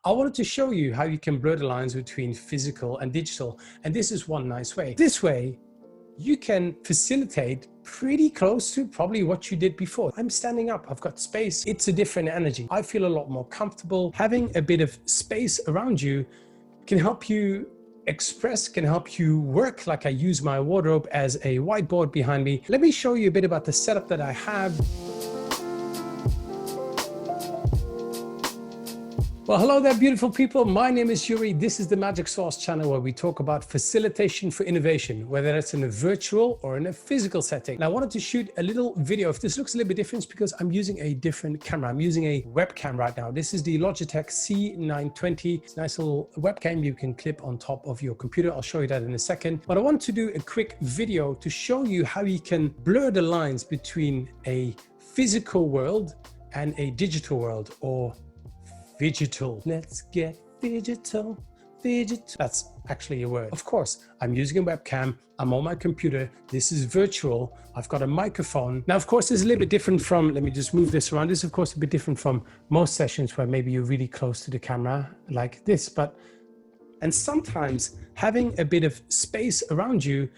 I wanted to show you how you can blur the lines between physical and digital. And this is one nice way. This way, you can facilitate pretty close to probably what you did before. I'm standing up, I've got space. It's a different energy. I feel a lot more comfortable. Having a bit of space around you can help you express, can help you work. Like I use my wardrobe as a whiteboard behind me. Let me show you a bit about the setup that I have. Well, hello there, beautiful people. My name is Yuri. This is the Magic Sauce channel where we talk about facilitation for innovation, whether it's in a virtual or in a physical setting. Now, I wanted to shoot a little video. If this looks a little bit different, it's because I'm using a different camera. I'm using a webcam right now. This is the Logitech C920. It's a nice little webcam you can clip on top of your computer. I'll show you that in a second. But I want to do a quick video to show you how you can blur the lines between a physical world and a digital world, or digital. Let's get digital. That's actually a word. Of course, I'm using a webcam. I'm on my computer. This is virtual. I've got a microphone. Now, of course, it's a little bit different from, let me just move this around. This is, of course, a bit different from most sessions where maybe you're really close to the camera like this. And sometimes having a bit of space around you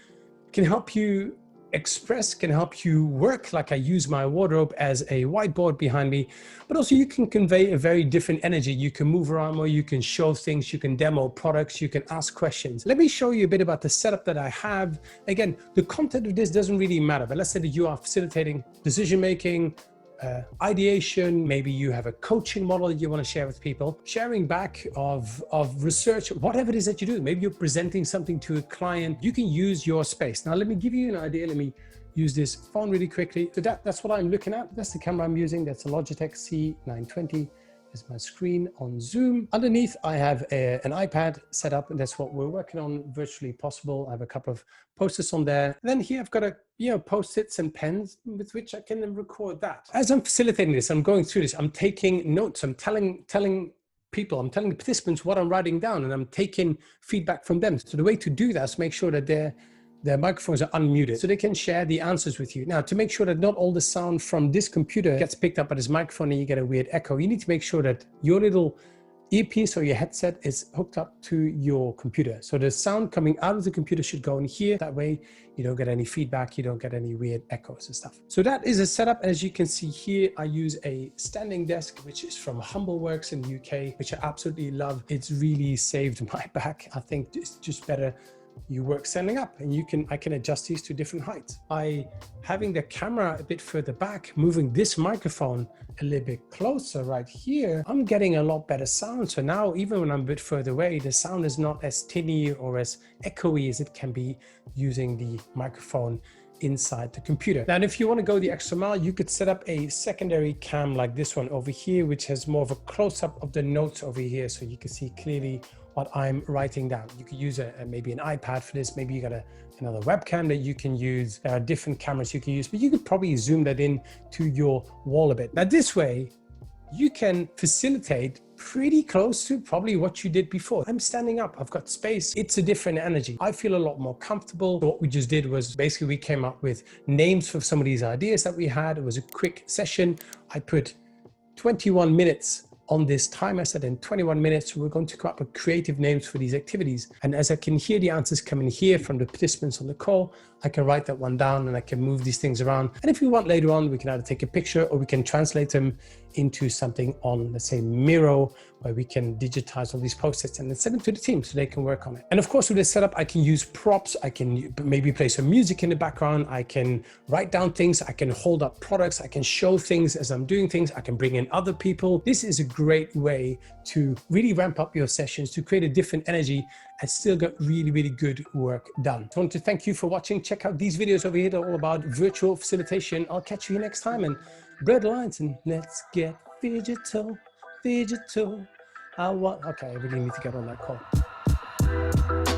can help you express, can help you work. Like I use my wardrobe as a whiteboard behind me, but also you can convey a very different energy. You can move around more, you can show things, you can demo products, you can ask questions. Let me show you a bit about the setup that I have. Again, the content of this doesn't really matter, but let's say that you are facilitating decision-making, ideation, maybe you have a coaching model you want to share with people, sharing back of research, whatever it is that you do. Maybe you're presenting something to a client. You can use your space. Now, let me give you an idea. Let me use this phone really quickly. So that's what I'm looking at. That's the camera I'm using. That's a Logitech C920. Is my screen on Zoom. Underneath, I have an iPad set up, and that's what we're working on, virtually possible. I have a couple of post-its on there. And then here I've got post-its and pens with which I can then record that. As I'm facilitating this, I'm going through this, I'm taking notes, I'm telling people, I'm telling the participants what I'm writing down, and I'm taking feedback from them. So the way to do that is make sure that their microphones are unmuted so they can share the answers with you. Now, to make sure that not all the sound from this computer gets picked up by this microphone and you get a weird echo, you need to make sure that your little earpiece or your headset is hooked up to your computer. So the sound coming out of the computer should go in here. That way you don't get any feedback, you don't get any weird echoes and stuff. So that is a setup. As you can see here, I use a standing desk, which is from Humbleworks in the UK, which I absolutely love. It's really saved my back. I think it's just better you work standing up, and I can adjust these to different heights. By having the camera a bit further back, moving this microphone a little bit closer right here, I'm getting a lot better sound. So now, even when I'm a bit further away, the sound is not as tinny or as echoey as it can be using the microphone inside the computer. Now, if you want to go the extra mile, you could set up a secondary cam like this one over here, which has more of a close-up of the notes over here, so you can see clearly what I'm writing down. You could use maybe an iPad for this. Maybe you got another webcam that you can use. There are different cameras you can use, but you could probably zoom that in to your wall a bit. Now, this way, you can facilitate pretty close to probably what you did before. I'm standing up, I've got space. It's a different energy. I feel a lot more comfortable. So what we just did was basically we came up with names for some of these ideas that we had. It was a quick session. I put 21 minutes on this time. I said in 21 minutes, we're going to come up with creative names for these activities. And as I can hear the answers coming here from the participants on the call, I can write that one down and I can move these things around. And if we want later on, we can either take a picture or we can translate them into something on, let's say, Miro, where we can digitize all these post-its and then send them to the team so they can work on it. And of course, with this setup, I can use props. I can maybe play some music in the background. I can write down things. I can hold up products. I can show things as I'm doing things. I can bring in other people. This is a great way to really ramp up your sessions, to create a different energy and still get really, really good work done. So I want to thank you for watching. Check out these videos over here. They're all about virtual facilitation. I'll catch you here next time, and blur the lines and let's get digital. Okay, I really need to get on that call.